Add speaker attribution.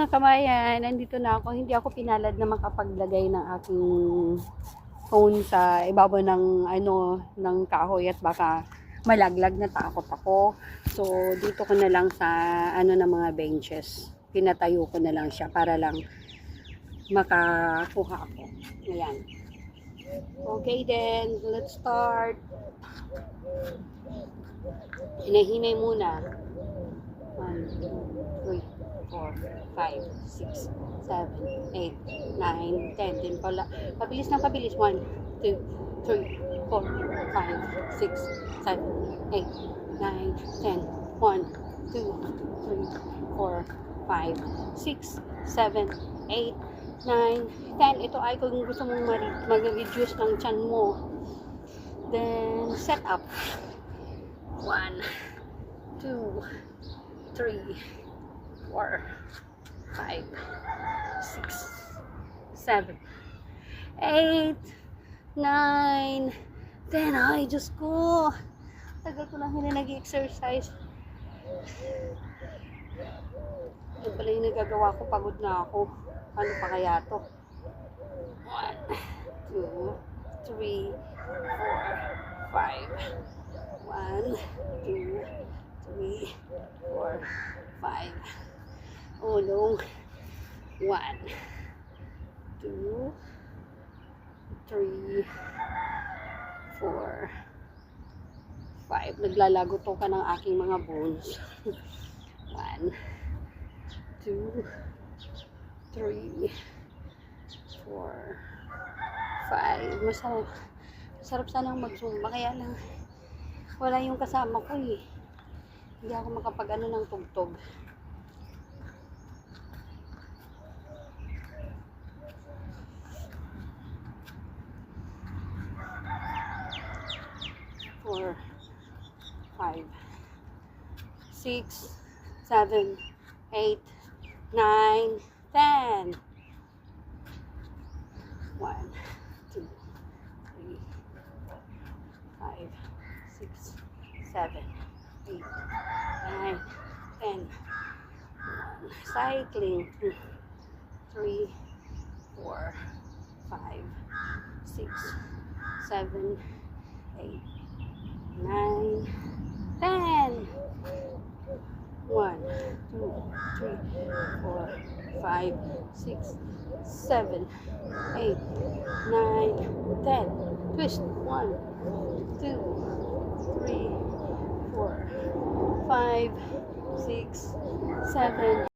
Speaker 1: mga kamayan, nandito na ako. Hindi ako pinalad na makapaglagay ng aking phone sa ibabaw ng ng kahoy at baka malaglag, na takot ako. So dito ko na lang sa ng mga benches. Pinatayo ko na lang siya para lang makakuha ako. Ayan. Okay then, let's start. Hinahinay muna. 1, 2, 3, 4, 5, 6, 7, 8, 9, 10. Din pala. Pabilis ng pabilis. 1, 2, 3, 4, 5, 6, 7, 8, 9, 10. 1, 2, 3, 4, 5, 6, 7, 8, 9, 10. Ito ay kung gusto mong mag-reduce ng tiyan mo. Then, set up. 1, 2, 3, 4, 5, 6, 7, 8, 9, 10. Ay, Diyos ko. Tagal ko lang hindi nag-exercise. Ito pala yung nagagawa ko. Pagod na ako. Ano pa kaya to? 1, 2, 3, 4, 5. 1, 2, 3, 4, 5. Ulong. 1, 2, 3, 4, 5. Naglalago to ka ng aking mga bones. 1, 2, 3, 4, 5. Masarap sanang mag-zumba, kaya lang wala yung kasama ko eh. Hindi ako makapag-ano ng tugtog. Four, 5, 6, 7, 8, 9, 10. 1, 2, 3, 5, 6, 7, 8, 9, 10. Cycling. 2, 3, 4, 5, 6, 7, 8, 9, 10. 1, 2, 3, 4, 5, 6, 7, 8, 9, 10. Twist. 1, 2, 3, 4, 5, 6, 7,